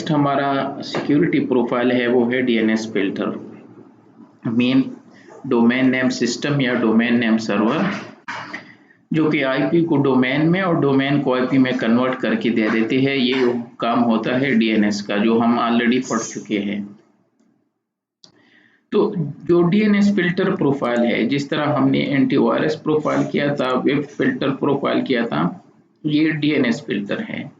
Next हमारा security profile है वो है DNS filter. Main domain name system या डोमेन नेम सर्वर, जो कि आईपी को डोमेन में और डोमेन को आईपी में कन्वर्ट करके दे देते हैं। ये काम होता है डीएनएस का, जो हम ऑलरेडी पढ़ चुके हैं। तो जो डीएनएस फिल्टर प्रोफाइल है, जिस तरह हमने एंटीवायरस प्रोफाइल किया था, वेब फिल्टर प्रोफाइल किया था, ये डीएनएस फिल्टर है।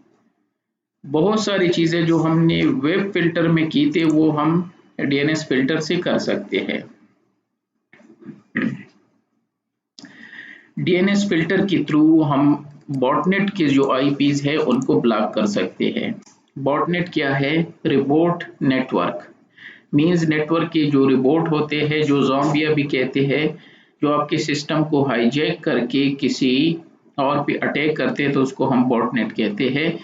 बहुत सारी चीजें जो हमने वेब फिल्टर में की थी वो हम डीएनएस फिल्टर से कर सकते हैं। डीएनएस फिल्टर के थ्रू हम बॉटनेट के जो आईपीज है उनको ब्लॉक कर सकते हैं। बॉटनेट क्या है? रिबोट नेटवर्क। मींस नेटवर्क के जो रिबोट होते हैं, जो ज़ॉम्बिया भी कहते हैं, जो आपके सिस्टम को हाईजैक करके किसी और पे अटैक करते हैं, तो उसको हम बॉटनेट कहते हैं।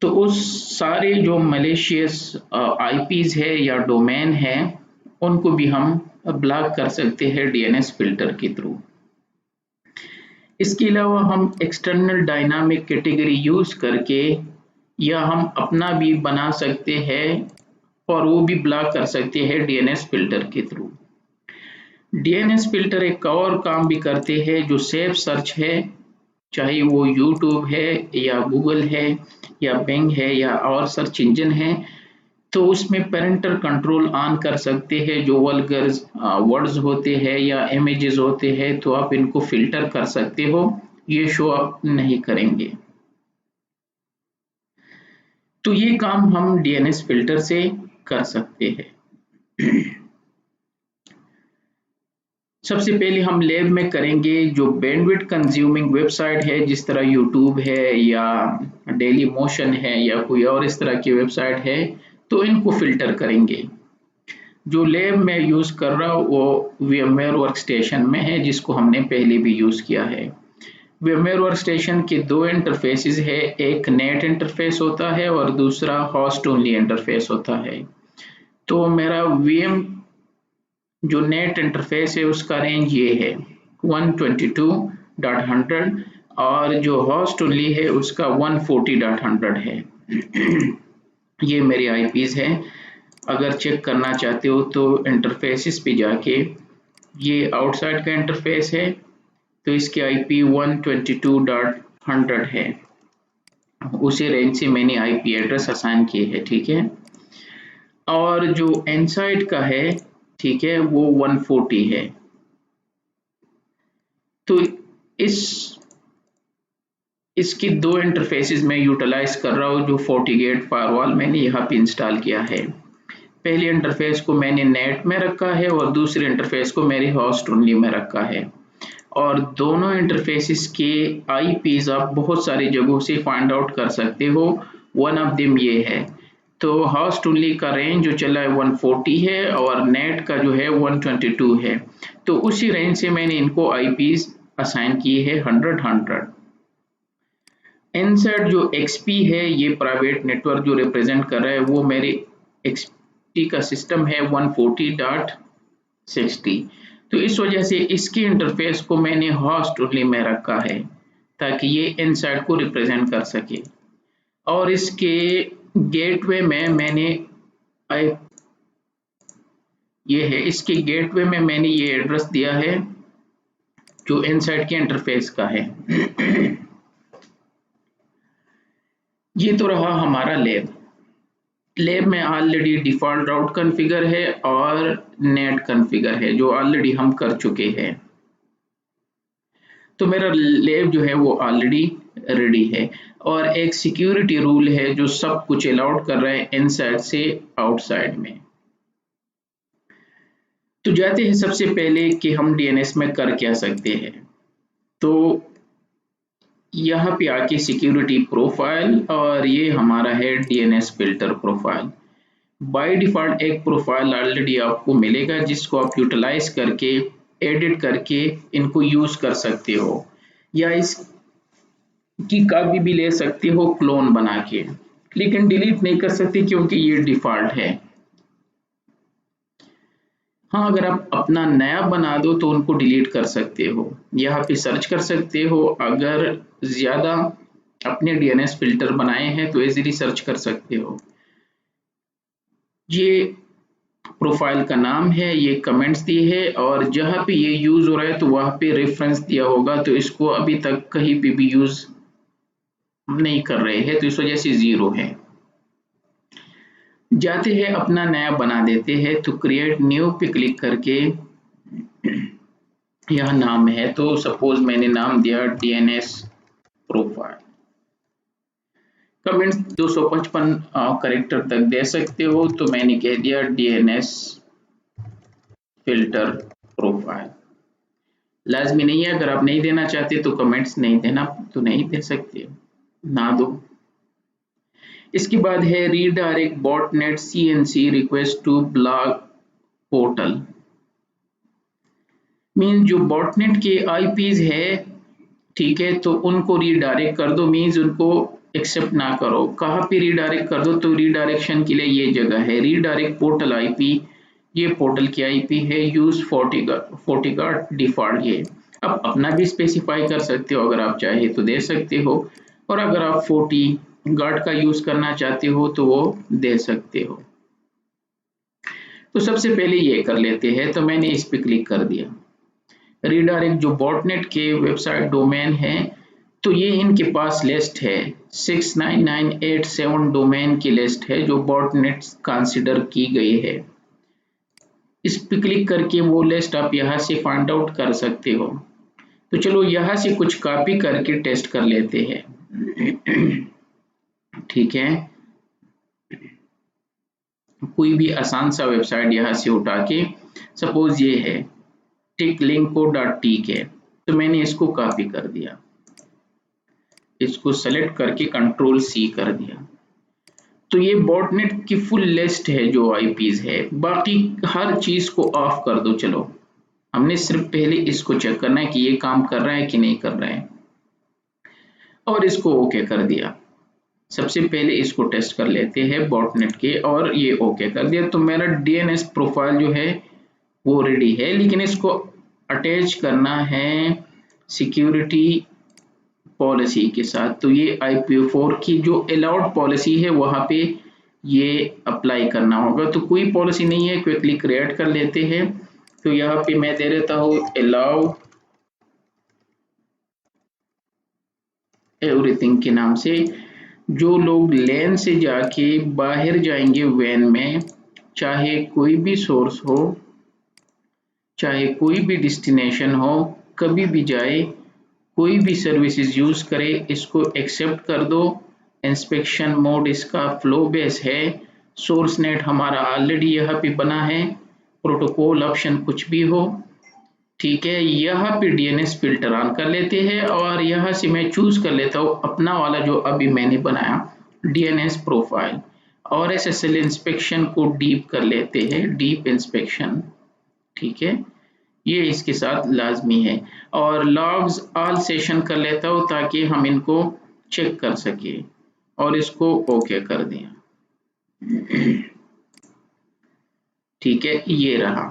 तो उस सारे जो मलेशियस आईपीज है या डोमेन है, उनको भी हम ब्लॉक कर सकते हैं डीएनएस फिल्टर के थ्रू। इसके अलावा हम एक्सटर्नल डायनामिक कैटेगरी यूज करके या हम अपना भी बना सकते हैं और वो भी ब्लॉक कर सकते हैं डीएनएस फिल्टर के थ्रू। डीएनएस फिल्टर एक और काम भी करते हैं जो सेफ सर्च है, चाहे वो यूट्यूब है या गूगल है या बिंग है या और सर्च इंजन है, तो उसमें पेरेंटल कंट्रोल ऑन कर सकते हैं। जो वल्गर वर्ड्स होते हैं या इमेजेस होते हैं, तो आप इनको फिल्टर कर सकते हो, ये शो अप नहीं करेंगे। तो ये काम हम डीएनएस फिल्टर से कर सकते हैं। सबसे पहले हम लैब में करेंगे जो बैंडविड्थ कंज्यूमिंग वेबसाइट है, जिस तरह यूट्यूब है या डेली मोशन है या कोई और इस तरह की वेबसाइट है, तो इनको फिल्टर करेंगे। जो लैब में यूज कर रहा हूँ वो VMware वर्कस्टेशन में है, जिसको हमने पहले भी यूज किया है। VMware वर्कस्टेशन के दो इंटरफेसेस है, एक नेट इंटरफेस होता है और दूसरा होस्ट ओनली इंटरफेस होता है। तो मेरा VM जो नेट इंटरफेस है उसका रेंज ये है 122.100 और जो होस्ट ओनली है उसका 140.100 है। ये मेरे आईपीज है। अगर चेक करना चाहते हो तो इंटरफेसेस पे जाके, ये आउटसाइड का इंटरफेस है, तो इसके आईपी 122.100 है। उसी रेंज से मैंने आईपी एड्रेस असाइन किए है, ठीक है। और जो इनसाइड का है, ठीक है, वो 140 है। तो इसकी दो इंटरफेसेस में यूटिलाइज कर रहा हूँ। जो FortiGate फायरवॉल मैंने यहाँ पे इंस्टॉल किया है। पहले इंटरफेस को मैंने नेट में रखा है और दूसरे इंटरफेस को मेरे होस्ट ओनली में रखा है। और दोनों इंटरफेसेस के आईपीज आप बहुत सारी जगहों से फाइंड आउट कर सकते हो। वन ऑफ देम ये है। तो होस्ट ओनली का रेंज जो चला है 140 है और नेट का जो है 122 है। तो उसी रेंज से मैंने इनको आईपीज असाइन किए हैं 100। इनसाइड जो XP है, ये प्राइवेट नेटवर्क जो रिप्रेजेंट कर रहा है वो मेरे XP का सिस्टम है 140.60। तो इस वजह से इसके इंटरफेस को मैंने होस्ट ओनली में रखा है ताकि ये इनसाइड को रिप्रेजेंट कर सके। और इसके गेटवे में मैंने इसके गेटवे में मैंने ये एड्रेस दिया है जो इनसाइड के इंटरफेस का है। ये तो रहा हमारा लैब में ऑलरेडी डिफॉल्ट राउट कॉन्फ़िगर है और नेट कॉन्फ़िगर है जो ऑलरेडी हम कर चुके हैं। तो मेरा लैब जो है वो ऑलरेडी रेडी है और एक सिक्योरिटी रूल है जो सब कुछ अलाउड कर रहा है इनसाइड से आउटसाइड में। तो जाते हैं सबसे पहले कि हम डीएनएस में कर क्या सकते हैं। तो यहाँ पे आके सिक्योरिटी प्रोफाइल और ये हमारा है DNS filter profile. By default एक प्रोफाइल ऑलरेडी आपको मिलेगा जिसको आप यूटिलाइज करके एडिट करके इनको यूज कर सकते हो या इसकी कॉपी भी ले सकते हो क्लोन बना के, लेकिन डिलीट नहीं कर सकते क्योंकि ये डिफॉल्ट है। हाँ, अगर आप अपना नया बना दो तो उनको डिलीट कर सकते हो। यहाँ पे सर्च कर सकते हो, अगर ज्यादा अपने डीएनएस फिल्टर बनाए हैं तो इजीली सर्च कर सकते हो। ये प्रोफाइल का नाम है, ये कमेंट्स दिए है और जहां पे ये यूज हो रहा है तो वहां पे रेफरेंस दिया होगा, तो इसको अभी तक कहीं पे भी यूज नहीं कर रहे हैं तो इस वजह से 0 है। जाते हैं अपना नया बना देते हैं, तो क्रिएट न्यू पे क्लिक करके यह नाम है, तो सपोज मैंने नाम दिया डीएनएस प्रोफाइल। कमेंट्स 255 करेक्टर तक दे सकते हो, तो मैंने कह दिया डीएनएस फिल्टर प्रोफाइल। लाजमी नहीं है, अगर आप नहीं देना चाहते तो कमेंट्स नहीं देना, तो नहीं दे सकते, ना दो। इसके बाद है redirect botnet CNC request to blog portal. Mean जो बॉटनेट के आईपीज है, ठीक है, तो उनको रीडायरेक्ट कर दो, मीन्स उनको एक्सेप्ट ना करो। कहाँ पे रीडायरेक्ट कर दो, तो रीडायरेक्शन के लिए ये जगह है रीडायरेक्ट पोर्टल आईपी, ये पोर्टल की आईपी है, यूज फोर्टिगार्ड डिफॉल्ट। ये आप अपना भी स्पेसिफाई कर सकते हो, अगर आप चाहे तो दे सकते हो, और अगर आप 40 गार्ड का यूज करना चाहते हो तो वो दे सकते हो। तो सबसे पहले ये कर लेते हैं, तो मैंने इस पे क्लिक कर दिया। रीडायरेक्ट जो बॉटनेट के वेबसाइट डोमेन है, तो ये इनके पास लिस्ट है, 69987 डोमेन की लिस्ट है जो बॉटनेट कंसिडर की गई है। इस पे क्लिक करके वो लिस्ट आप यहाँ से फाइंड आउट कर सकते हो। तो चलो यहाँ से कुछ कॉपी करके टेस्ट कर लेते हैं। ठीक है, कोई भी आसान सा वेबसाइट यहाँ से उठा के, सपोज ये है ticlinko.tk है, तो मैंने इसको कॉपी कर दिया, इसको सेलेक्ट करके कंट्रोल सी कर दिया। तो ये बॉटनेट की फुल लिस्ट है जो आईपीज है, बाकी हर चीज को ऑफ कर दो। चलो, हमने सिर्फ पहले इसको चेक करना है कि ये काम कर रहा है कि नहीं कर रहा है, और इसको ओके कर दिया। सबसे पहले इसको टेस्ट कर लेते हैं बॉटनेट के, और ये ओके कर दिया। तो मेरा डीएनएस प्रोफाइल जो है वो रेडी है, लेकिन इसको अटैच करना है सिक्योरिटी पॉलिसी के साथ। तो ये IPv4 की जो अलाउड पॉलिसी है वहां पे ये अप्लाई करना होगा। तो कोई पॉलिसी नहीं है, क्विकली क्रिएट कर लेते हैं। तो यहाँ पे मैं दे देता हूँ अलाउ एवरीथिंग के नाम से। जो लोग लेन से जाके बाहर जाएंगे वैन में, चाहे कोई भी सोर्स हो, चाहे कोई भी डेस्टिनेशन हो, कभी भी जाए, कोई भी सर्विसेज यूज करे, इसको एक्सेप्ट कर दो। इंस्पेक्शन मोड इसका फ्लो बेस है, सोर्स नेट हमारा ऑलरेडी यहाँ पे बना है, प्रोटोकॉल ऑप्शन कुछ भी हो, ठीक है। यहाँ पे डीएनएस फिल्टर ऑन कर लेते हैं, और यहाँ से मैं चूज कर लेता हूँ अपना वाला जो अभी मैंने बनाया डीएनएस प्रोफाइल, और SSL इंस्पेक्शन को डीप कर लेते हैं, डीप इंस्पेक्शन, ठीक है, ये इसके साथ लाजमी है। और लॉग्स ऑल सेशन कर लेता हूँ ताकि हम इनको चेक कर सके, और इसको ओके कर दिया। ठीक है, ये रहा।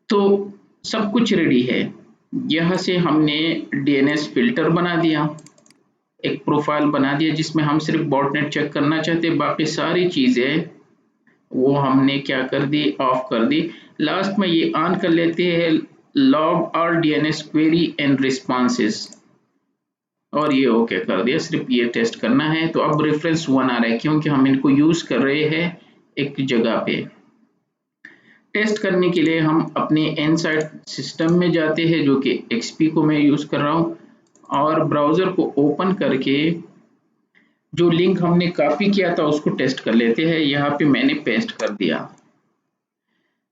तो सब कुछ रेडी है। यहाँ से हमने डीएनएस फिल्टर बना दिया, एक प्रोफाइल बना दिया जिसमें हम सिर्फ बॉटनेट चेक करना चाहते, बाकी सारी चीजें वो हमने क्या कर दी, ऑफ कर दी। लास्ट में ये ऑन कर लेते हैं log all DNS query and responses, और ये ओके कर दिया। सिर्फ ये टेस्ट करना है। तो अब रेफरेंस 1 आ रहा है क्योंकि हम इनको यूज कर रहे हैं एक जगह पे। टेस्ट करने के लिए हम अपने इनसाइड सिस्टम में जाते हैं, जो कि एक्सपी को मैं यूज कर रहा हूँ, और ब्राउजर को ओपन करके जो लिंक हमने कॉपी किया था उसको टेस्ट कर लेते हैं। यहाँ पे मैंने पेस्ट कर दिया,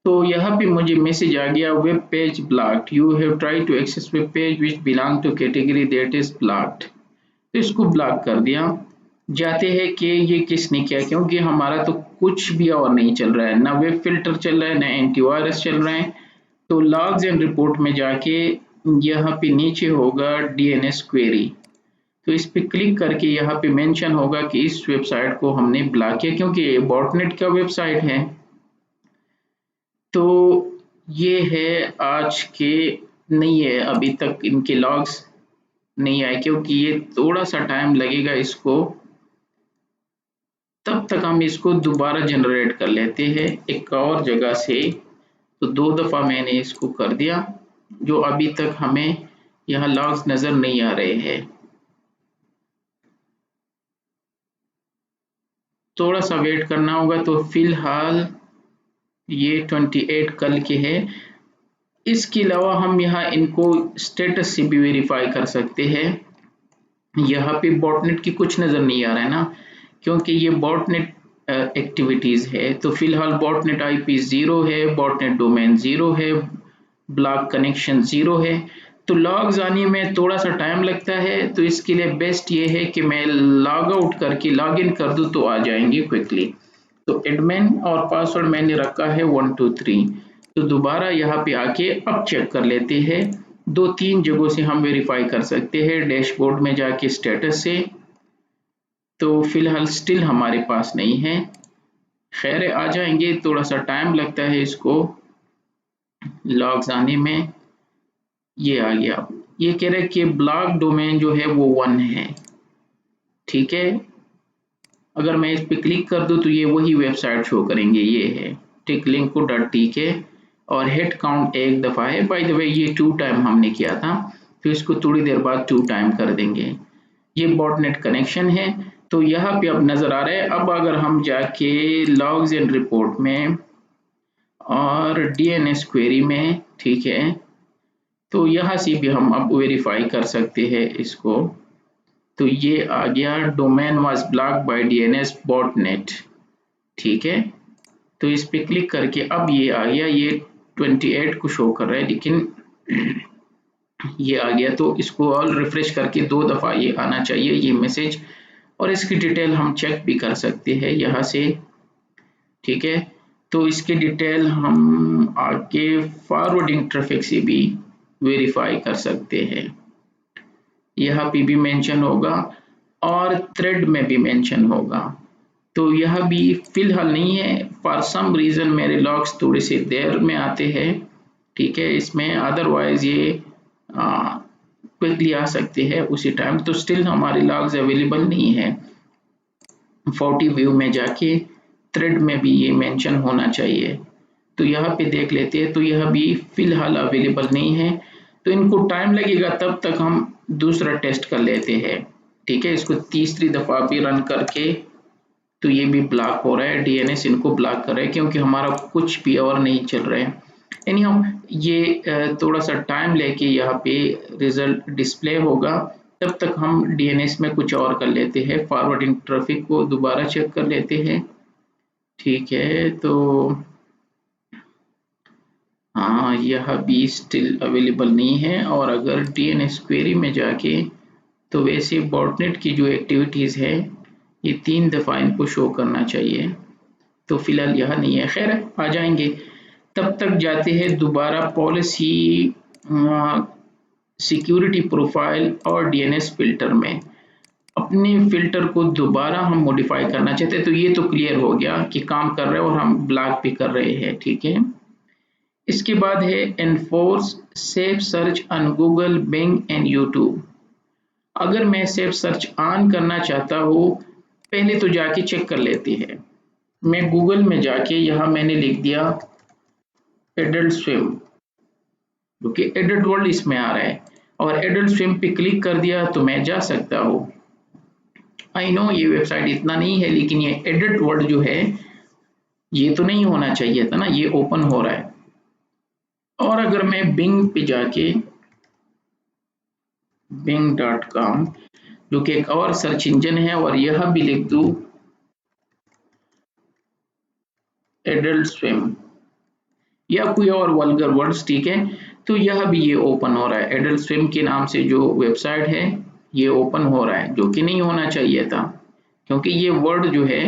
तो यहाँ पे मुझे मैसेज आ गया web page blocked, you have tried to access web page which belong to category that is blocked. तो इसको ब्लॉक कर दिया। जाते हैं कि ये किसने किया, क्योंकि हमारा तो कुछ भी और नहीं चल रहा है, ना वेब फिल्टर चल रहा है, ना एंटीवायरस चल रहा है। तो लॉग्स एंड रिपोर्ट में जाके यहाँ पे नीचे होगा डीएनएस क्वेरी, तो इस पे क्लिक करके यहाँ पे मेंशन होगा कि इस वेबसाइट को हमने ब्लॉक किया क्योंकि ये बॉटनेट का वेबसाइट है। तो ये है आज के, नहीं है अभी तक इनके लॉग्स नहीं आए, क्योंकि ये थोड़ा सा टाइम लगेगा इसको तब तक हम इसको दोबारा जनरेट कर लेते हैं एक और जगह से। तो 2 दफ़ा मैंने इसको कर दिया, जो अभी तक हमें यहाँ लॉग्स नज़र नहीं आ रहे हैं। थोड़ा सा वेट करना होगा। तो फिलहाल ये 28 कल के है। इसके अलावा हम यहाँ इनको स्टेटस से भी वेरीफाई कर सकते हैं। यहाँ पे बॉटनेट की कुछ नज़र नहीं आ रहा है ना, क्योंकि ये बॉटनेट एक्टिविटीज़ है। तो फिलहाल बॉटनेट आईपी 0 है, बॉटनेट डोमेन 0 है, ब्लॉक कनेक्शन 0 है। तो लॉग्स आने में थोड़ा सा टाइम लगता है, तो इसके लिए बेस्ट ये है कि मैं लॉग आउट करके लॉग इन कर दूँ तो आ जाएंगे क्विकली। तो एडमिन और पासवर्ड मैंने रखा है 123। तो दोबारा यहाँ पे आके अब चेक कर लेते हैं। 2-3 जगहों से हम वेरीफाई कर सकते हैं। डैशबोर्ड में जाके स्टेटस से, तो फिलहाल स्टिल हमारे पास नहीं है। खैर आ जाएंगे, थोड़ा सा टाइम लगता है इसको लॉग्स आने में। ये आ गया। ये कह रहे हैं कि ब्लॉक डोमेन जो है वो 1 है, ठीक है। अगर मैं इस पे क्लिक कर दूं तो ये वही वेबसाइट शो करेंगे। ये है ticlinko.tk और हेड काउंट 1 दफ़ा है। बाय द वे ये 2 टाइम हमने किया था, तो इसको थोड़ी देर बाद 2 टाइम कर देंगे। ये बॉटनेट कनेक्शन है। तो यहाँ पे अब नज़र आ रहा है। अब अगर हम जाके लॉग्स एंड रिपोर्ट में और डीएनएस क्वेरी में, ठीक है, तो यहाँ से भी हम अब वेरीफाई कर सकते हैं इसको। तो ये आ गया, domain was blocked by DNS botnet, ठीक है। तो इस पे क्लिक करके अब ये आ गया। ये 28 को शो कर रहा है, लेकिन ये आ गया। तो इसको ऑल रिफ्रेश करके 2 दफ़ा ये आना चाहिए ये मैसेज, और इसकी डिटेल हम चेक भी कर सकते हैं यहाँ से, ठीक है। तो इसकी डिटेल हम आगे फॉरवर्डिंग ट्रैफिक से भी वेरीफाई कर सकते हैं। यहाँ पे भी मेंशन होगा और थ्रेड में भी मेंशन होगा। तो यह भी फिलहाल नहीं है, फॉर सम रीज़न मेरे लॉग्स थोड़े से देर में आते हैं, ठीक है इसमें। अदरवाइज ये क्विकली आ सकते हैं उसी टाइम। तो स्टिल हमारे लॉग्स अवेलेबल नहीं है। 40 व्यू में जाके थ्रेड में भी ये मेंशन होना चाहिए। तो यहाँ पे देख लेते हैं। तो यह भी फिलहाल अवेलेबल नहीं है। तो इनको टाइम लगेगा, तब तक हम दूसरा टेस्ट कर लेते हैं, ठीक है। इसको तीसरी दफ़ा भी रन करके, तो ये भी ब्लॉक हो रहा है। डीएनएस इनको ब्लॉक कर रहा है क्योंकि हमारा कुछ भी और नहीं चल रहा है। एनीहाउ ये थोड़ा सा टाइम लेके यहाँ पे रिजल्ट डिस्प्ले होगा। तब तक हम डीएनएस में कुछ और कर लेते हैं। फॉरवर्डिंग ट्रैफिक को दोबारा चेक कर लेते हैं, ठीक है। तो हाँ, यह भी स्टिल अवेलेबल नहीं है। और अगर डीएनएस क्वेरी में जाके, तो वैसे बॉटनेट की जो एक्टिविटीज़ है ये 3 दफ़ा इनको शो करना चाहिए। तो फिलहाल यह नहीं है। खैर आ जाएंगे। तब तक जाते हैं दोबारा पॉलिसी, सिक्योरिटी प्रोफाइल और डीएनएस फिल्टर में। अपने फिल्टर को दोबारा हम मॉडिफाई करना चाहते हैं। तो ये तो क्लियर हो गया कि काम कर रहे हैं और हम ब्लॉक भी कर रहे हैं, ठीक है। इसके बाद है enforce safe search on Google, Bing and YouTube. अगर मैं सेफ सर्च ऑन करना चाहता हूँ, पहले तो जाके चेक कर लेते हैं। मैं गूगल में जाके यहाँ मैंने लिख दिया एडल्ट स्विम, जो कि एडल्ट वर्ल्ड इसमें आ रहा है, और एडल्ट स्विम पे क्लिक कर दिया तो मैं जा सकता हूँ। आई नो ये वेबसाइट इतना नहीं है, लेकिन ये एडल्ट वर्ल्ड जो है ये तो नहीं होना चाहिए था ना, ये ओपन हो रहा है। और अगर मैं बिंग पे जाके bing.com, जो कि एक और सर्च इंजन है, और यह भी लिख दूं एडल्ट स्विम या कोई और वल्गर वर्ड्स, ठीक है। तो यह भी ये ओपन हो रहा है। एडल्ट स्विम के नाम से जो वेबसाइट है ये ओपन हो रहा है, जो कि नहीं होना चाहिए था, क्योंकि ये वर्ड जो है।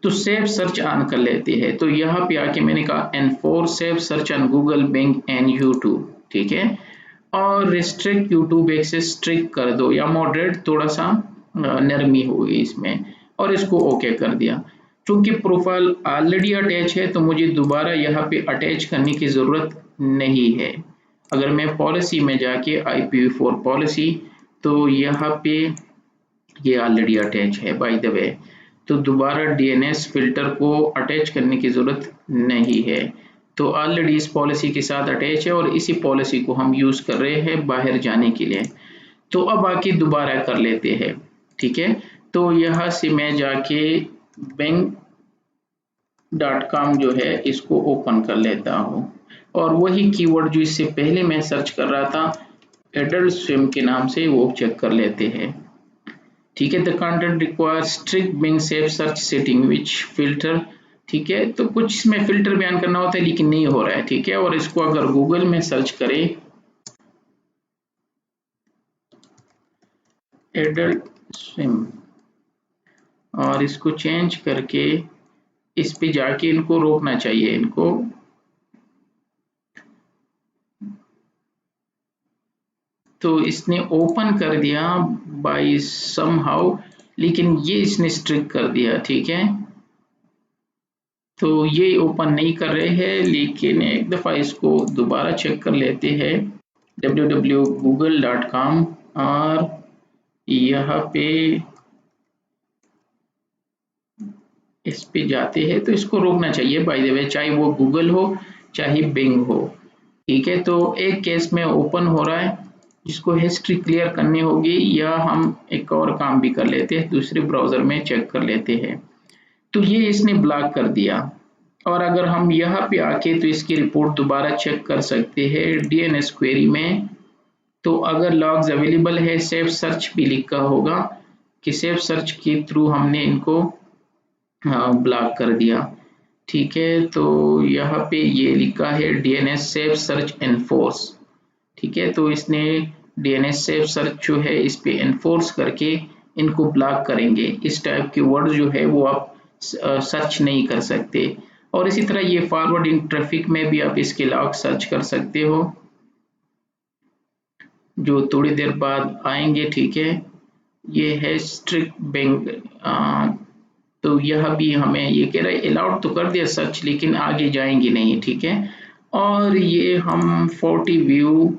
तो सेफ सर्च ऑन कर लेते हैं। तो यहाँ पे आके मैंने कहा enforce safe search on Google, Bing and YouTube, ठीक है। और रिस्ट्रिक्ट यूट्यूब एक्सेस स्ट्रिक्ट कर दो, या मॉडरेट, थोड़ा सा नरमी होगी इसमें, और इसको ओके कर दिया। चूंकि प्रोफाइल ऑलरेडी अटैच है, तो मुझे दोबारा यहाँ पे अटैच करने की ज़रूरत नहीं है। अगर मैं पॉलिसी में जाके IPv4 पॉलिसी, तो यहाँ पे ये ऑलरेडी अटैच है बाय द वे। तो दोबारा डीएनएस फिल्टर को अटैच करने की ज़रूरत नहीं है। तो ऑलरेडी इस पॉलिसी के साथ अटैच है और इसी पॉलिसी को हम यूज़ कर रहे हैं बाहर जाने के लिए। तो अब आके दोबारा कर लेते हैं, ठीक है। तो यहाँ से मैं जाके bank.com जो है इसको ओपन कर लेता हूँ और वही कीवर्ड जो इससे पहले मैं सर्च कर रहा था एडल्ट स्विम के नाम से, वो चेक कर लेते हैं, ठीक है। The content require strict Bing safe search setting which filter, ठीक है। तो कुछ इसमें फिल्टर बयान करना होता है लेकिन नहीं हो रहा है, ठीक है। और इसको अगर गूगल में सर्च करें एडल्ट स्विम और इसको चेंज करके इस पे जाके इनको रोकना चाहिए इनको, तो इसने ओपन कर दिया बाय समहाउ, लेकिन ये इसने स्ट्रिक कर दिया, ठीक है। तो ये ओपन नहीं कर रहे हैं, लेकिन एक दफ़ा इसको दोबारा चेक कर लेते हैं www.google.com और यहाँ पे इस पे जाते हैं तो इसको रोकना चाहिए बाय द वे, चाहे वो गूगल हो चाहे बिंग हो, ठीक है। तो एक केस में ओपन हो रहा है जिसको हिस्ट्री क्लियर करनी होगी, या हम एक और काम भी कर लेते हैं, दूसरे ब्राउज़र में चेक कर लेते हैं। तो ये इसने ब्लॉक कर दिया और अगर हम यहाँ पे आके तो इसकी रिपोर्ट दोबारा चेक कर सकते हैं डीएनएस क्वेरी में। तो अगर लॉग्स अवेलेबल है, सेफ सर्च भी लिखा होगा कि सेफ सर्च के थ्रू हमने इनको ब्लॉक कर दिया, ठीक है। तो यहाँ पे ये लिखा है डीएनएस सेफ सर्च एनफोर्स, ठीक है। तो इसने डीएनएस सेफ सर्च जो है इस पे एनफोर्स करके इनको ब्लॉक करेंगे। इस टाइप के वर्ड जो है वो आप सर्च नहीं कर सकते। और इसी तरह ये फॉरवर्ड इन ट्रैफिक में भी आप इसके लॉग सर्च कर सकते हो, जो थोड़ी देर बाद आएंगे, ठीक है। ये है स्ट्रिक्ट बैंक, तो यह भी हमें ये कह रहा है अलाउड तो कर दिया सर्च, लेकिन आगे जाएंगे नहीं, ठीक है। और ये हम 40 व्यू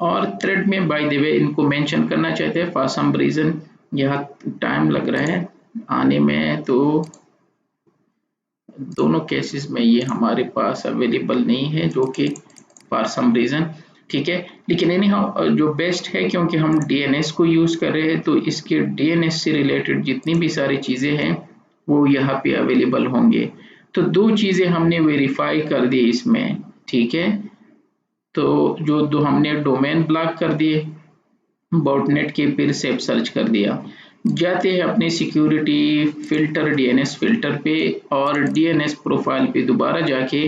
और थ्रेड में बाय द वे इनको मेंशन करना चाहते हैं, फॉर सम रीजन यह टाइम लग रहा है आने में, तो दोनों केसेस में ये हमारे पास अवेलेबल नहीं है, जो कि फॉर सम रीजन, ठीक है। लेकिन एनी हाउ जो बेस्ट है, क्योंकि हम डीएनएस को यूज कर रहे हैं तो इसके डीएनएस से रिलेटेड जितनी भी सारी चीजें हैं वो यहाँ पे अवेलेबल होंगे। तो दो चीजें हमने वेरीफाई कर दी इसमें, ठीक है। तो जो दो हमने डोमेन ब्लॉक कर दिए बॉटनेट के, फिर सेफ सर्च कर दिया। जाते हैं अपने सिक्योरिटी फिल्टर डीएनएस फिल्टर पे और डीएनएस प्रोफाइल पे दोबारा जाके,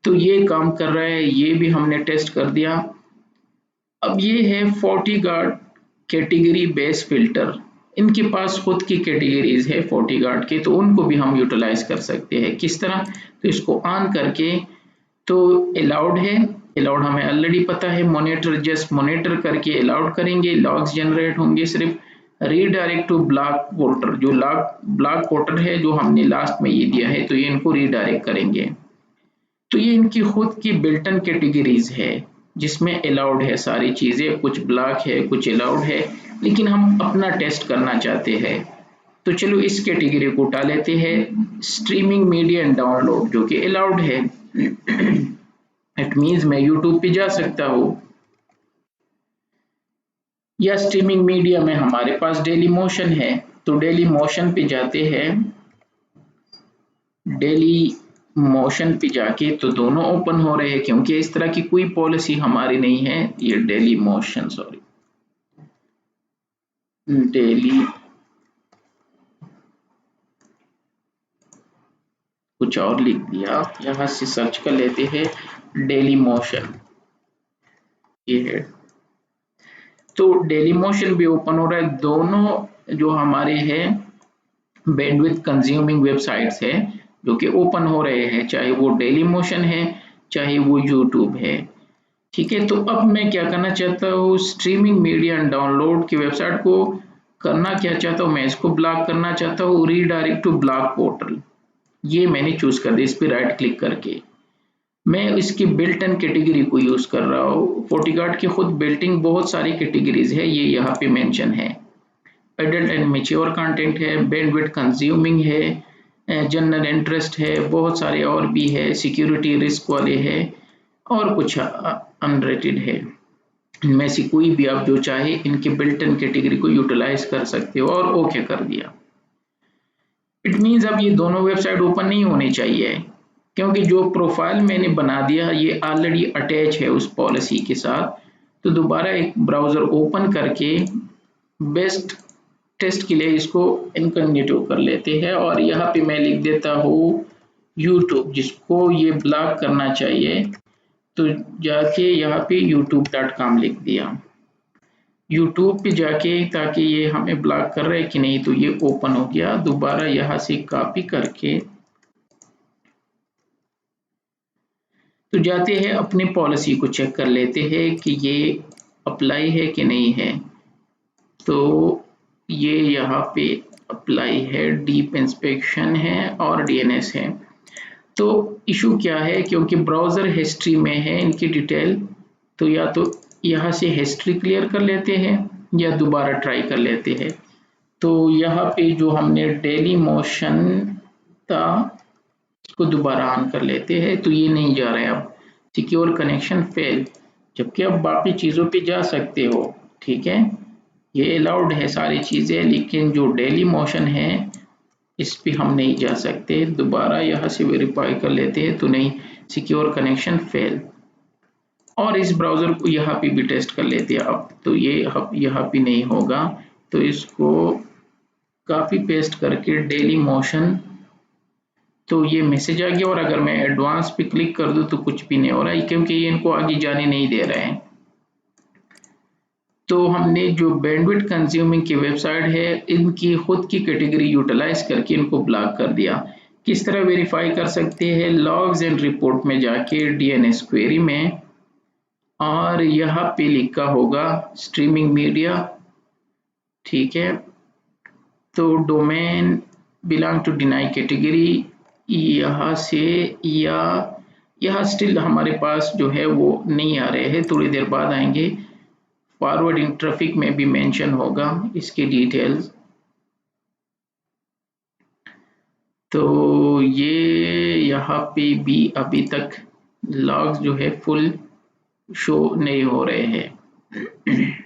तो ये काम कर रहा है, ये भी हमने टेस्ट कर दिया। अब ये है FortiGuard कैटेगरी बेस फिल्टर, इनके पास खुद की कैटेगरीज है FortiGuard के, तो उनको भी हम यूटिलाइज कर सकते हैं। किस तरह? तो इसको ऑन करके, तो अलाउड है, अलाउड हमें ऑलरेडी पता है, मॉनिटर जस्ट मॉनिटर करके अलाउड करेंगे, लॉग्स जनरेट होंगे। सिर्फ रीडायरेक्ट टू ब्लॉक पोर्टर, जो ब्लॉक पोर्टर है जो हमने लास्ट में ये दिया है, तो ये इनको रीडायरेक्ट करेंगे। तो ये इनकी खुद की बिल्टन कैटेगरीज है जिसमें अलाउड है सारी चीजें, कुछ ब्लॉक है कुछ अलाउड है, लेकिन हम अपना टेस्ट करना चाहते हैं। तो चलो इस कैटेगरी को उठा लेते हैं, स्ट्रीमिंग मीडिया एंड डाउनलोड, जो कि अलाउड है। इट मींस मैं यूट्यूब पे जा सकता हूँ, या स्ट्रीमिंग मीडिया में हमारे पास डेली मोशन है, तो डेली मोशन पे जाते हैं, डेली मोशन पे जाके तो दोनों ओपन हो रहे हैं, क्योंकि इस तरह की कोई पॉलिसी हमारी नहीं है। ये डेली मोशन, सॉरी डेली, कुछ और लिख दिया, यहां से सर्च कर लेते हैं डेली मोशन, ये है। तो डेली मोशन भी ओपन हो रहा है, दोनों जो हमारे हैं बैंडविड्थ कंज्यूमिंग वेबसाइट्स है जो कि ओपन हो रहे हैं, चाहे वो डेली मोशन है चाहे वो यूट्यूब है, ठीक है। तो अब मैं क्या करना चाहता हूँ, स्ट्रीमिंग मीडिया एंड डाउनलोड की वेबसाइट को करना क्या चाहता हूँ, मैं इसको ब्लॉक करना चाहता हूँ, रीडायरेक्ट टू ब्लॉक पोर्टल, ये मैंने चूज कर दिया। इस पर राइट क्लिक करके मैं इसकी बिल्ट इन कैटेगरी को यूज कर रहा हूँ। FortiGuard की खुद बिल्टिंग बहुत सारी कैटेगरीज है, ये यहाँ पे मेंशन है। एडल्ट एंड मैच्योर कंटेंट है, बैंडविड्थ कंज्यूमिंग है, जनरल इंटरेस्ट है, बहुत सारे और भी है, सिक्योरिटी रिस्क वाले है और कुछ अनरेटेड है। इनमें से कोई भी आप जो चाहे इनके बिल्ट इन कैटेगरी को यूटिलाइज कर सकते हो और ओके कर दिया। इट मीन्स अब ये दोनों वेबसाइट ओपन नहीं होनी चाहिए, क्योंकि जो प्रोफाइल मैंने बना दिया ये ऑलरेडी अटैच है उस पॉलिसी के साथ। तो दोबारा एक ब्राउज़र ओपन करके बेस्ट टेस्ट के लिए इसको इनकॉग्निटो कर लेते हैं और यहाँ पे मैं लिख देता हूँ यूट्यूब, जिसको ये ब्लॉक करना चाहिए। तो जाके यहाँ पे youtube.com लिख दिया, यूट्यूब पे जाके, ताकि ये हमें ब्लॉक कर रहे हैं कि नहीं। तो ये ओपन हो गया। दोबारा यहाँ से कॉपी करके तो जाते हैं अपनी पॉलिसी को चेक कर लेते हैं कि ये अप्लाई है कि नहीं है। तो ये यहाँ पे अप्लाई है, डीप इंस्पेक्शन है और डीएनएस है। तो इशू क्या है, क्योंकि ब्राउज़र हिस्ट्री में है इनकी डिटेल, तो या तो यहाँ से हिस्ट्री क्लियर कर लेते हैं या दोबारा ट्राई कर लेते हैं। तो यहाँ पे जो हमने डेली मोशन था इसको दोबारा ऑन कर लेते हैं। तो ये नहीं जा रहा है, अब सिक्योर कनेक्शन फेल, जबकि अब बाकी चीज़ों पे जा सकते हो। ठीक है, ये अलाउड है सारी चीज़ें, लेकिन जो डेली मोशन है इस पे हम नहीं जा सकते। दोबारा यहाँ से वेरीफाई कर लेते हैं, तो नहीं, सिक्योर कनेक्शन फेल। और इस ब्राउज़र को यहाँ पे भी टेस्ट कर लेते हैं। अब तो ये यहाँ पे नहीं होगा, तो इसको कॉपी पेस्ट करके डेली मोशन, तो ये मैसेज आ गया। और अगर मैं एडवांस पे क्लिक कर दूं तो कुछ भी नहीं हो रहा है, क्योंकि ये इनको आगे जाने नहीं दे रहे हैं। तो हमने जो बैंडविड्थ कंज्यूमिंग की वेबसाइट है इनकी खुद की कैटेगरी यूटिलाइज करके इनको ब्लॉक कर दिया। किस तरह वेरीफाई कर सकते हैं, लॉग्स एंड रिपोर्ट में जाके डीएनएस क्वेरी में, और यहाँ पे लिखा होगा स्ट्रीमिंग मीडिया। ठीक है, तो domain belong to deny category, यहाँ से या यहाँ स्टिल हमारे पास जो है वो नहीं आ रहे हैं, थोड़ी देर बाद आएंगे। फॉरवर्डिंग ट्रैफिक में भी मेंशन होगा इसकी डिटेल्स। तो ये यहाँ पे भी अभी तक लॉग्स जो है फुल शो नहीं हो रहे हैं।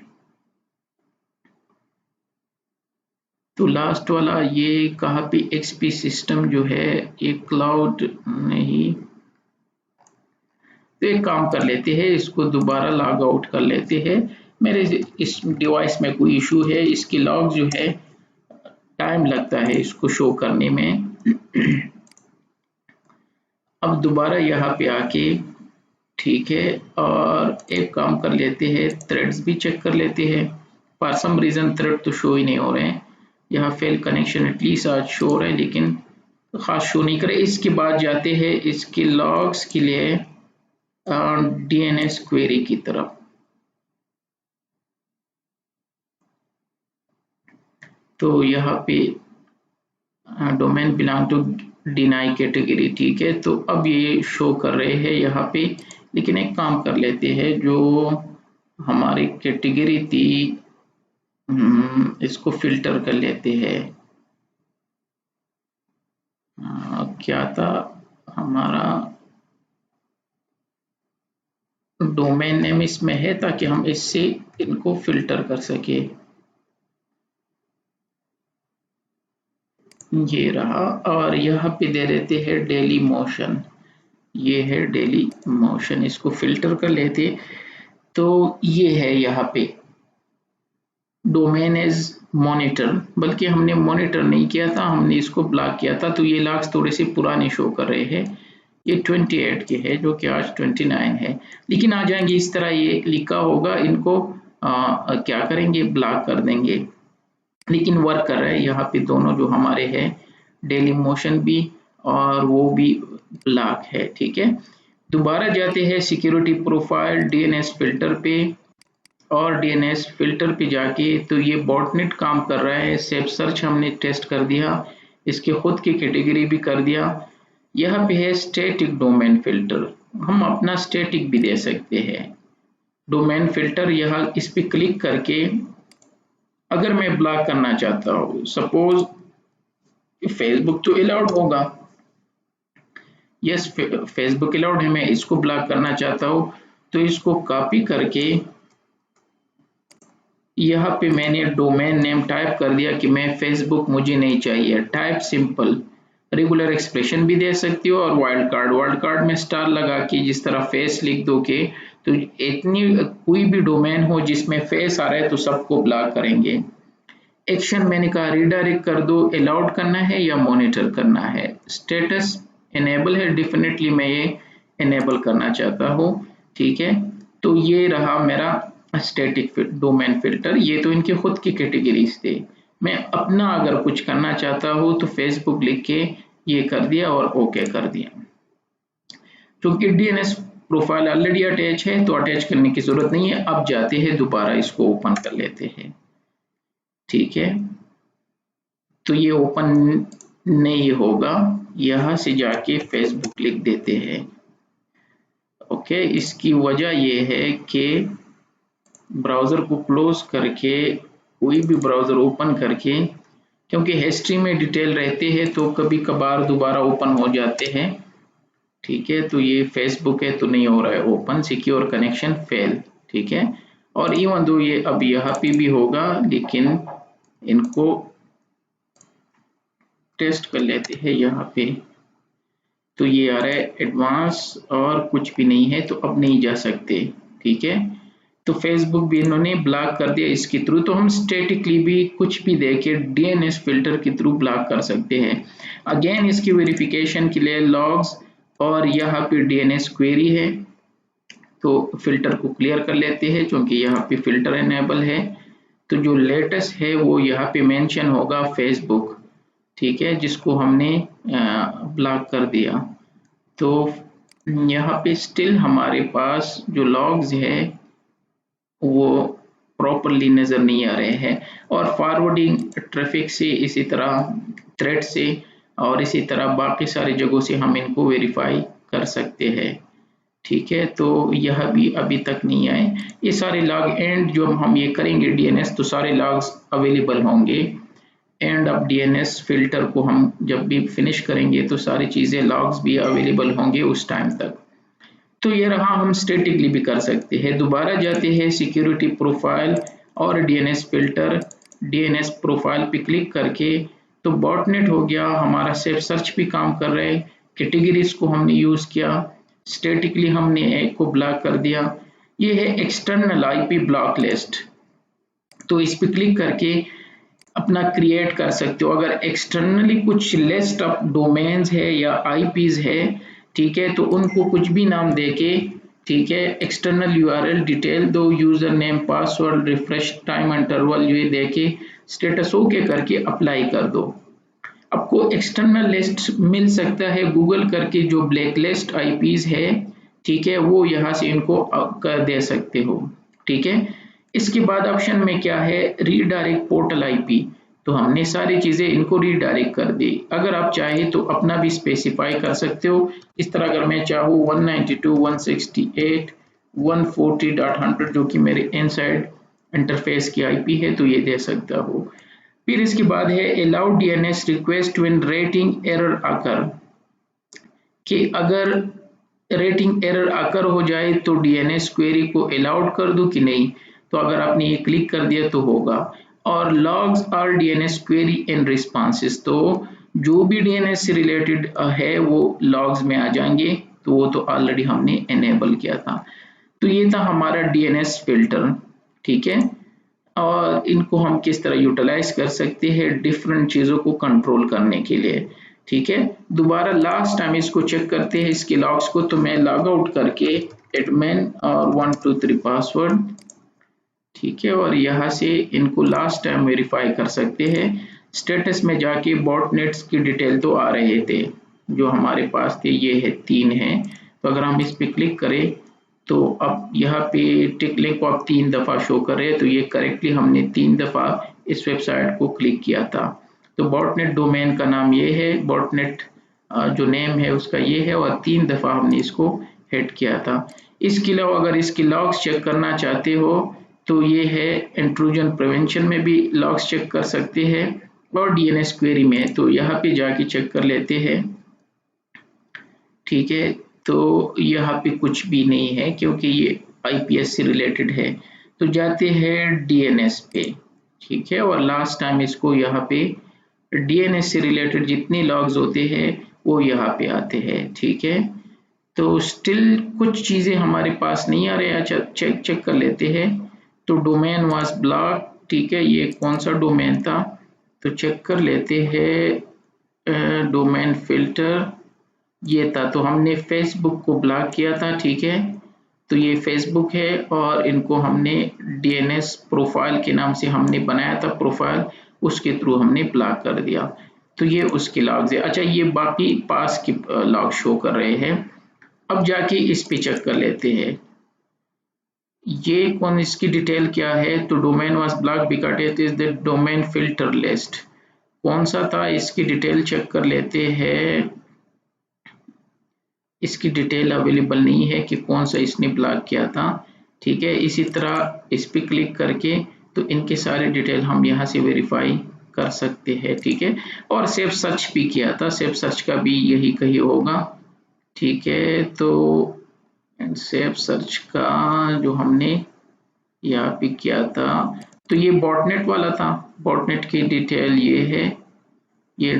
तो लास्ट वाला ये कहाँ पे एक्सपी सिस्टम जो है ये क्लाउड नहीं। तो एक काम कर लेते हैं, इसको दोबारा लॉग आउट कर लेते हैं। मेरे इस डिवाइस में कोई इशू है, इसकी लॉग जो है टाइम लगता है इसको शो करने में। अब दोबारा यहाँ पे आके, ठीक है, और एक काम कर लेते हैं, थ्रेड्स भी चेक कर लेते हैं। फॉर सम रीजन थ्रेड तो शो ही नहीं हो रहे हैं। यहाँ फेल कनेक्शन एटलीस्ट आज शो हो रहा है, लेकिन खास शो नहीं करे। इसके बाद जाते हैं इसके लॉग्स के लिए डीएनएस क्वेरी की तरफ। तो यहाँ पे domain belong to deny category, ठीक है। तो अब ये शो कर रहे हैं यहाँ पे, लेकिन एक काम कर लेते हैं, जो हमारी कैटेगरी थी इसको फिल्टर कर लेते हैं। क्या था हमारा डोमेन नेम इसमें है, ताकि हम इससे इनको फिल्टर कर सके। ये रहा, और यहाँ पे दे देते हैं डेली मोशन। ये है डेली मोशन, इसको फिल्टर कर लेते। तो ये है यहाँ पे डोमेन इज मॉनिटर, बल्कि हमने मॉनिटर नहीं किया था, हमने इसको ब्लॉक किया था। तो ये लॉग्स थोड़े से पुराने शो कर रहे हैं। ये 28 के है, जो कि आज 29 है, लेकिन आ जाएंगे इस तरह ये लिखा होगा। इनको क्या करेंगे, ब्लॉक कर देंगे। लेकिन वर्क कर रहा है यहाँ पे, दोनों जो हमारे हैं डेली मोशन भी और वो भी ब्लॉक है। ठीक है, दोबारा जाते हैं सिक्योरिटी प्रोफाइल डीएनएस फिल्टर पे, और डीएनएस फिल्टर पे जाके तो ये बॉटनेट काम कर रहा है। सेफ सर्च हमने टेस्ट कर दिया, इसके खुद की कैटेगरी भी कर दिया। यहाँ पे है स्टैटिक डोमेन फिल्टर, हम अपना स्टैटिक भी दे सकते हैं डोमेन फिल्टर। यहाँ इस पे क्लिक करके अगर मैं ब्लॉक करना चाहता हूँ, सपोज फेसबुक तो अलाउड होगा, यस फेसबुक अलाउड है, मैं इसको ब्लॉक करना चाहता हूँ, तो इसको कॉपी करके यहाँ पे मैंने डोमेन नेम टाइप कर दिया कि मैं फेसबुक मुझे नहीं चाहिए, टाइप सिंपल, रेगुलर एक्सप्रेशन भी दे सकती हो और वाइल्ड कार्ड में स्टार लगा के जिस तरह फेस लिख दोगे तो इतनी कोई भी डोमेन हो जिसमें फेस आ रहा है तो सबको ब्लॉक करेंगे। एक्शन मैंने कहा रीडायरेक्ट कर दो, अलाउड करना है या मॉनिटर करना है, स्टेटस इनेबल है, डेफिनेटली मैं ये इनेबल करना चाहता हूँ, ठीक है। तो ये रहा मेरा स्टैटिक डोमेन फिल्टर, ये तो इनके खुद की कैटेगरीज थे। मैं अपना अगर कुछ करना चाहता हूँ तो फेसबुक लिख के ये कर दिया और ओके कर दिया। क्योंकि डीएनएस प्रोफाइल ऑलरेडी अटैच है तो अटैच करने की जरूरत नहीं है। अब जाते हैं दोबारा इसको ओपन कर लेते हैं, ठीक है। तो ये ओपन नहीं होगा, यहां से जाके फेसबुक लिख देते हैं, ओके। इसकी वजह ये है कि ब्राउजर को क्लोज करके कोई भी ब्राउजर ओपन करके, क्योंकि हिस्ट्री में डिटेल रहते हैं तो कभी कभार दोबारा ओपन हो जाते हैं, ठीक है। तो ये फेसबुक है तो नहीं हो रहा है ओपन, सिक्योर कनेक्शन फेल, ठीक है। और इवन दो ये अब यहाँ पे भी होगा, लेकिन इनको टेस्ट कर लेते हैं यहाँ पे। तो ये आ रहा है एडवांस और कुछ भी नहीं है तो अब नहीं जा सकते, ठीक है। तो फेसबुक भी इन्होंने ब्लॉक कर दिया इसके थ्रू। तो हम स्टैटिकली भी कुछ भी देके डीएनएस फिल्टर के थ्रू ब्लॉक कर सकते हैं। अगेन इसकी वेरिफिकेशन के लिए लॉग्स और यहाँ पे डीएनएस क्वेरी है, तो फिल्टर को क्लियर कर लेते हैं क्योंकि यहाँ पे फिल्टर इनेबल है। तो जो लेटेस्ट है वो यहाँ पे मेंशन होगा फेसबुक, ठीक है, जिसको हमने ब्लॉक कर दिया। तो यहाँ पे स्टिल हमारे पास जो लॉग्स है वो प्रॉपरली नजर नहीं आ रहे हैं, और फॉरवर्डिंग ट्रैफिक से, इसी तरह थ्रेड से और इसी तरह बाकी सारी जगहों से हम इनको वेरीफाई कर सकते हैं, ठीक है। तो यह भी अभी तक नहीं आए ये सारे लॉग। एंड जो हम ये करेंगे डीएनएस तो सारे लॉग्स अवेलेबल होंगे। एंड ऑफ डीएनएस फिल्टर को हम जब भी फिनिश करेंगे तो सारी चीजें लॉग्स भी अवेलेबल होंगे उस टाइम तक। तो ये रहा, हम स्टैटिकली भी कर सकते हैं। दोबारा जाते हैं सिक्योरिटी प्रोफाइल और डीएनएस फिल्टर, डीएनएस प्रोफाइल पे क्लिक करके तो बॉटनेट हो गया हमारा, सेफ सर्च भी काम कर रहे हैं, कैटेगरीज को हमने यूज किया, स्टैटिकली हमने एक को ब्लॉक कर दिया। ये है एक्सटर्नल आईपी ब्लॉक लिस्ट, तो इस पे क्लिक करके अपना क्रिएट कर सकते हो। अगर एक्सटर्नली कुछ लिस्ट ऑफ डोमेन्स है या आईपीज है, ठीक है, तो उनको कुछ भी नाम देके, ठीक है, एक्सटर्नल यूआरएल डिटेल दो, user name password refresh time interval ये देके स्टेटस ओके करके अप्लाई कर दो। आपको एक्सटर्नल लिस्ट मिल सकता है गूगल करके, जो ब्लैक लिस्ट आईपीज है, ठीक है, वो यहाँ से इनको कर दे सकते हो, ठीक है। इसके बाद ऑप्शन में क्या है, रीडायरेक्ट पोर्टल आईपी, तो हमने सारी चीजें इनको रीडायरेक्ट कर दी। अगर आप चाहे तो अपना भी स्पेसिफाई कर सकते हो, इस तरह अगर मैं चाहूँ 192.168.140.100 जो कि मेरे इनसाइड इंटरफेस की आईपी है तो ये दे सकता हूँ। फिर इसके बाद है allow DNS request when rating error आकर, कि अगर रेटिंग एरर आकर हो जाए तो डीएनएस क्वेरी को अलाउड कर दूं कि नहीं, तो अगर आपने ये क्लिक कर दिया तो होगा। और लॉग्स और डीएनएस क्वेरी एंड रिस्पॉन्सेस, तो जो भी डीएनएस से रिलेटेड है वो लॉग्स में आ जाएंगे, तो वो तो ऑलरेडी हमने एनेबल किया था। तो ये था हमारा डीएनएस फिल्टर, ठीक है। और इनको हम किस तरह यूटिलाइज कर सकते हैं डिफरेंट चीज़ों को कंट्रोल करने के लिए, ठीक है। दोबारा लास्ट टाइम इसको चेक करते हैं इसके लॉग्स को, तो मैं लॉग आउट करके एडमिन और 123 पासवर्ड, ठीक है, और यहाँ से इनको लास्ट टाइम वेरीफाई कर सकते हैं। स्टेटस में जाके बॉटनेट्स की डिटेल तो आ रहे थे जो हमारे पास थे, ये है 3 है। तो अगर हम इस पर क्लिक करें तो अब यहाँ पे टिक लिंक को आप 3 दफ़ा शो कर रहे हैं, तो ये करेक्टली हमने 3 दफ़ा इस वेबसाइट को क्लिक किया था। तो बॉटनेट डोमेन का नाम ये है, बॉटनेट जो नेम है उसका ये है, और 3 दफ़ा हमने इसको हिट किया था। इसके अलावा अगर इसके लॉग्स चेक करना चाहते हो तो ये है इंट्रूजन प्रिवेंशन में भी लॉग्स चेक कर सकते हैं और डीएनएस क्वेरी में, तो यहाँ पे जाके चेक कर लेते हैं। ठीक है, तो यहाँ पे कुछ भी नहीं है क्योंकि ये आईपीएस से रिलेटेड है। तो जाते हैं डीएनएस पे। ठीक है, और लास्ट टाइम इसको यहाँ पे डीएनएस से रिलेटेड जितने लॉग्स होते हैं वो यहाँ पे आते हैं। ठीक है, तो स्टिल कुछ चीजें हमारे पास नहीं आ रहे हैं। अच्छा, चेक कर लेते हैं। तो डोमेन वाज ब्लॉक। ठीक है, ये कौन सा डोमेन था, तो चेक कर लेते हैं। डोमेन फिल्टर ये था, तो हमने फेसबुक को ब्लॉक किया था। ठीक है, तो ये फेसबुक है और इनको हमने डीएनएस प्रोफाइल के नाम से हमने बनाया था प्रोफाइल, उसके थ्रू हमने ब्लॉक कर दिया। तो ये उसके लॉग्स है। अच्छा, ये बाकी पास के लॉग शो कर रहे हैं। अब जाके इस पे चेक कर लेते हैं ये कौन, इसकी डिटेल क्या है। तो domain was block because it is the domain filter list. कौन सा था, इसकी डिटेल चेक कर लेते हैं। इसकी डिटेल अवेलेबल नहीं है कि कौन सा इसने ब्लॉक किया था। ठीक है, इसी तरह इस पे क्लिक करके तो इनके सारे डिटेल हम यहाँ से वेरीफाई कर सकते हैं। ठीक है, और सेव सर्च भी किया था, सेव सर्च का भी यही कहीं होगा। ठीक है, तो सेव सर्च का जो हमने यहाँ पे किया था, तो ये बॉटनेट वाला था। बॉटनेट की डिटेल ये है, ये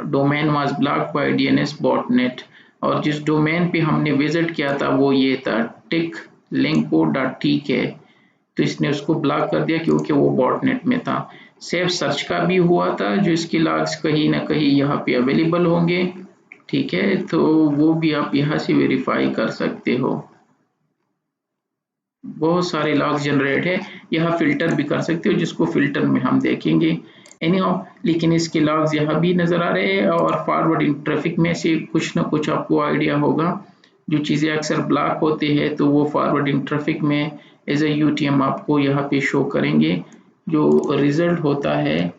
domain was blocked by DNS botnet, और जिस डोमेन पे हमने विजिट किया था वो ये था ticlinkcode.tk, तो इसने उसको ब्लॉक कर दिया क्योंकि वो बॉटनेट में था। सेव सर्च का भी हुआ था, जो इसके लॉग्स कहीं ना कहीं यहाँ पे अवेलेबल होंगे। ठीक है, तो वो भी आप यहाँ से वेरीफाई कर सकते हो। बहुत सारे लॉग्स जनरेट है, यहाँ फिल्टर भी कर सकते हो, जिसको फिल्टर में हम देखेंगे एनीहाउ। लेकिन इसके लॉग्स यहाँ भी नजर आ रहे हैं, और फॉरवर्डिंग ट्रैफिक में से कुछ ना कुछ आपको आइडिया होगा। जो चीज़ें अक्सर ब्लॉक होते हैं तो वो फॉरवर्डिंग ट्रैफिक में एज ए यूटीएम आपको यहाँ पे शो करेंगे, जो रिजल्ट होता है।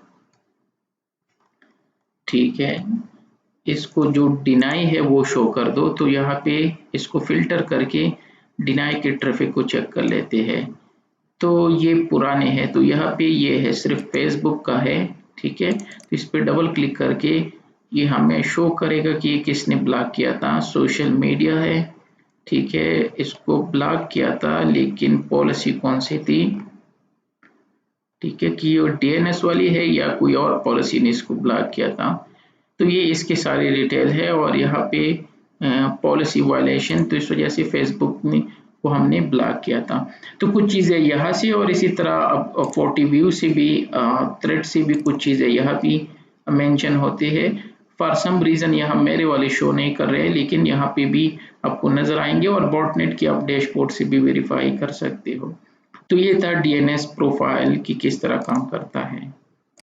ठीक है, इसको जो डिनाई है वो शो कर दो, तो यहाँ पे इसको फिल्टर करके डिनाई के ट्रैफिक को चेक कर लेते हैं। तो ये पुराने हैं, तो यहाँ पे ये है सिर्फ फेसबुक का है। ठीक है, तो इस पे डबल क्लिक करके ये हमें शो करेगा कि ये किसने ब्लॉक किया था। सोशल मीडिया है। ठीक है, इसको ब्लॉक किया था, लेकिन पॉलिसी कौन सी थी। ठीक है, कि ये डीएनएस वाली है या कोई और पॉलिसी ने इसको ब्लॉक किया था। तो ये इसके सारे डिटेल है, और यहाँ पे पॉलिसी वायलेशन, तो इस वजह से फेसबुक ने को हमने ब्लॉक किया था। तो कुछ चीज़ें यहाँ से, और इसी तरह अब 40 व्यू से भी, थ्रेड से भी कुछ चीज़ें यहाँ भी मेंशन होते हैं। फॉर सम रीज़न यहाँ मेरे वाले शो नहीं कर रहे हैं, लेकिन यहाँ पे भी आपको नजर आएंगे, और बॉटनेट की आप डैशबोर्ड से भी वेरीफाई कर सकते हो। तो ये था डीएनएस प्रोफाइल की किस तरह काम करता है।